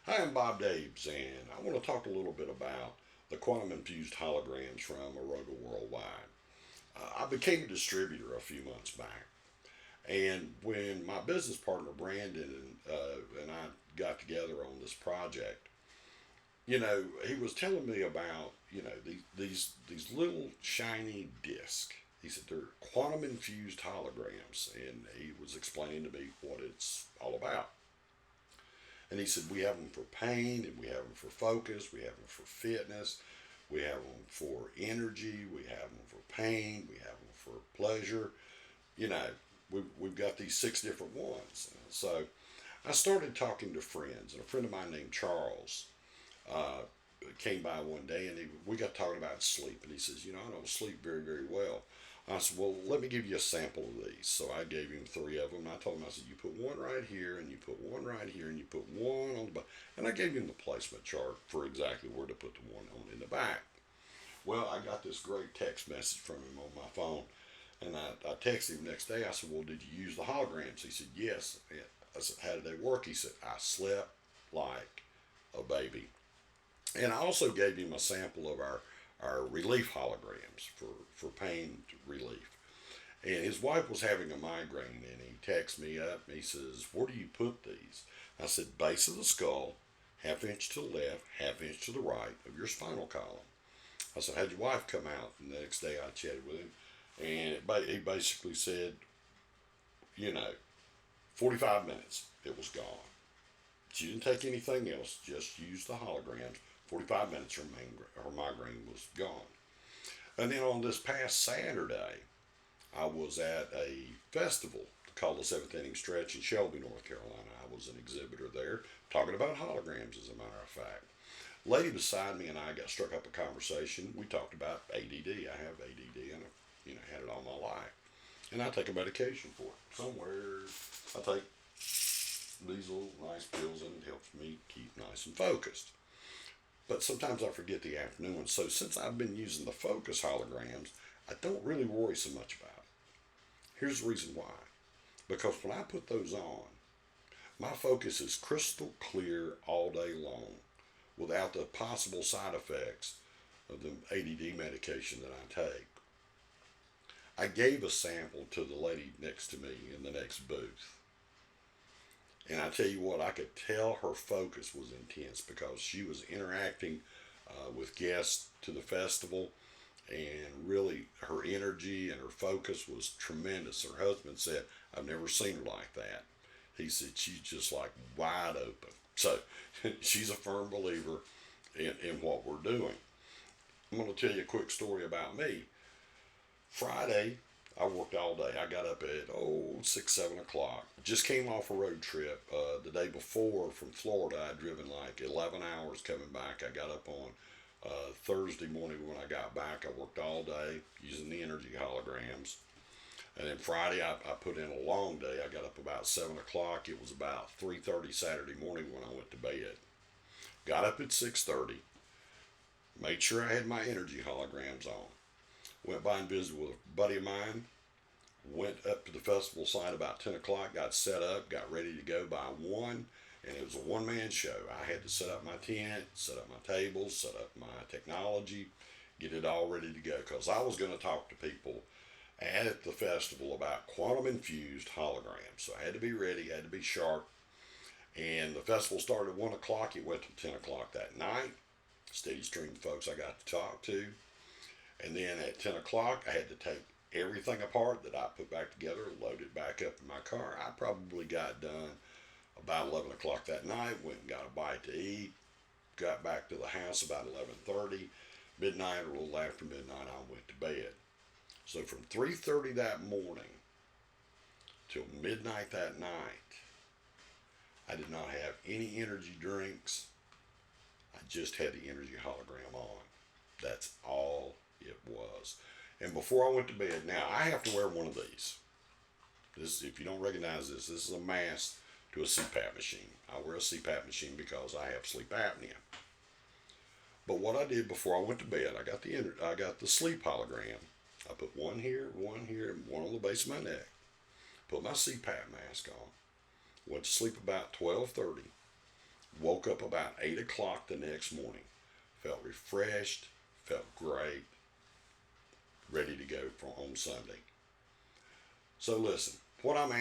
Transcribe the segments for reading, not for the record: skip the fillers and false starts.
Hi, I'm Bob Dabes, and I want to talk a little bit about the quantum infused holograms from Aroga Worldwide. I became a distributor a few months back, and when my business partner Brandon and I got together on this project, he was telling me about these little shiny discs. He said they're quantum infused holograms, and he was explaining to me what it's all about. And he said, we have them for pain, and we have them for focus, we have them for fitness, we have them for energy, we have them for pain, we have them for pleasure. You know, we've got these six different ones. So I started talking to friends, and a friend of mine named Charles uh, came by one day, and we got talking about sleep. And he says, I don't sleep very, very well. I said, well, let me give you a sample of these. So I gave him three of them. And I told him, I said, you put one right here, and you put one right here, and you put one on the back. And I gave him the placement chart for exactly where to put the one on in the back. Well, I got this great text message from him on my phone. And I texted him the next day. I said, well, did you use the holograms? He said, yes. I said, how did they work? He said, I slept like a baby. And I also gave him a sample of our relief holograms for pain relief. And his wife was having a migraine, and he texts me up and he says, where do you put these? I said, base of the skull, half inch to the left, half inch to the right of your spinal column. I said, how'd your wife come out? And the next day I chatted with him, and he basically said, you know, 45 minutes, it was gone. She didn't take anything else, just used the holograms. 45 minutes, her migraine was gone. And then on this past Saturday, I was at a festival called the Seventh Inning Stretch in Shelby, North Carolina. I was an exhibitor there talking about holograms, as a matter of fact. Lady beside me and I got struck up a conversation. We talked about ADD. I have ADD, and I've had it all my life. And I take a medication for it. Somewhere I take these little nice pills, and it helps me keep nice and focused. But sometimes I forget the afternoon one. So since I've been using the focus holograms, I don't really worry so much about it. Here's the reason why. Because when I put those on, my focus is crystal clear all day long without the possible side effects of the ADD medication that I take. I gave a sample to the lady next to me in the next booth. And I tell you what, I could tell her focus was intense because she was interacting with guests to the festival, and really her energy and her focus was tremendous. Her husband said, I've never seen her like that. He said she's just like wide open. So she's a firm believer in what we're doing. I'm going to tell you a quick story about me. Friday, I worked all day. I got up at 6, 7 o'clock. Just came off a road trip the day before from Florida. I'd driven like 11 hours coming back. I got up on Thursday morning when I got back. I worked all day using the energy holograms. And then Friday, I put in a long day. I got up about 7 o'clock. It was about 3:30 Saturday morning when I went to bed. Got up at 6:30. Made sure I had my energy holograms on. Went by and visited with a buddy of mine. Went up to the festival site about 10 o'clock. Got set up. Got ready to go by 1. And it was a one-man show. I had to set up my tent, set up my tables, set up my technology, get it all ready to go. Because I was going to talk to people at the festival about quantum infused holograms. So I had to be ready, had to be sharp. And the festival started at 1 o'clock. It went to 10 o'clock that night. Steady stream of folks I got to talk to. And then at 10 o'clock, I had to take everything apart that I put back together, load it back up in my car. I probably got done about 11 o'clock that night, went and got a bite to eat, got back to the house about 11:30. Midnight or a little after midnight, I went to bed. So from 3:30 that morning till midnight that night, I did not have any energy drinks. I just had the energy hologram on. That's all it was. And before I went to bed, now I have to wear one of these. This, if you don't recognize this, this is a mask to a CPAP machine. I wear a CPAP machine because I have sleep apnea. But what I did before I went to bed, I got the sleep hologram. I put one here, and one on the base of my neck. Put my CPAP mask on. Went to sleep about 12:30. Woke up about 8 o'clock the next morning. Felt refreshed, felt great, ready to go for on Sunday. So listen, what I'm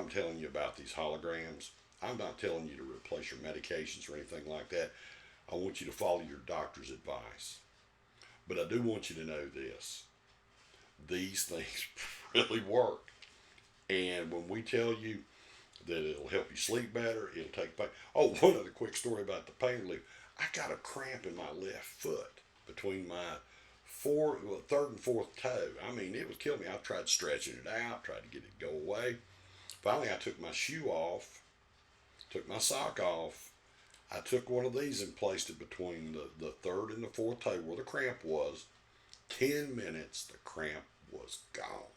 telling you about these holograms, I'm not telling you to replace your medications or anything like that. I want you to follow your doctor's advice. But I do want you to know this. These things really work. And when we tell you that it'll help you sleep better, it'll take pain. Oh, one other quick story about the pain relief. I got a cramp in my left foot between my third and fourth toe. I mean, it was killing me. I tried stretching it out, tried to get it to go away. Finally, I took my shoe off, took my sock off. I took one of these and placed it between the third and the fourth toe where the cramp was. 10 minutes, the cramp was gone.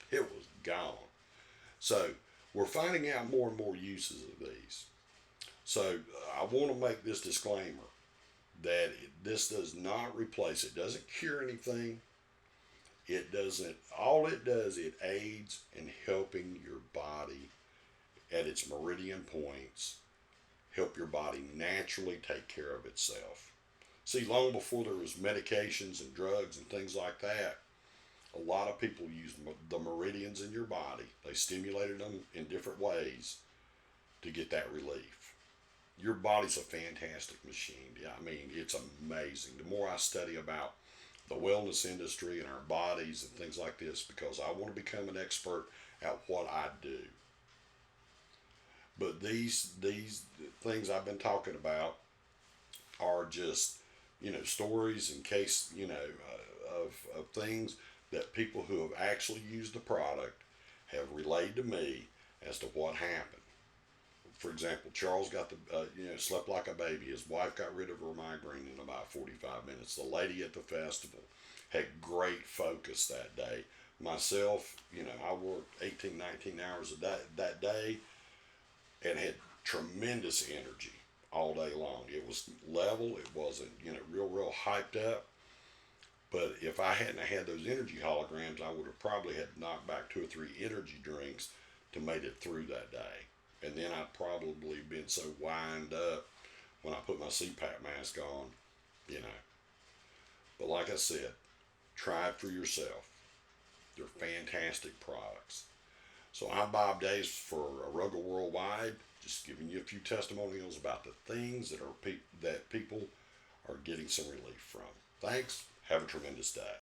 It was gone. So we're finding out more and more uses of these. So I want to make this disclaimer that this does not replace, it doesn't cure anything. It doesn't, all it does, it aids in helping your body at its meridian points, help your body naturally take care of itself. See, long before there was medications and drugs and things like that, a lot of people used the meridians in your body. They stimulated them in different ways to get that relief. Your body's a fantastic machine. Yeah, I mean, it's amazing. The more I study about the wellness industry and our bodies and things like this, because I want to become an expert at what I do. But these things I've been talking about are just, stories in case, of things that people who have actually used the product have relayed to me as to what happened. For example, Charles got slept like a baby. His wife got rid of her migraine in about 45 minutes. The lady at the festival had great focus that day. Myself, I worked 18, 19 hours a day that day and had tremendous energy all day long. It was level. It wasn't, real hyped up. But if I hadn't had those energy holograms, I would have probably had to knock back 2 or 3 energy drinks to make it through that day. And then I'd probably been so wind up when I put my CPAP mask on, But like I said, try it for yourself. They're fantastic products. So I'm Bob Davis for Aruga Worldwide, just giving you a few testimonials about the things that people are getting some relief from. Thanks. Have a tremendous day.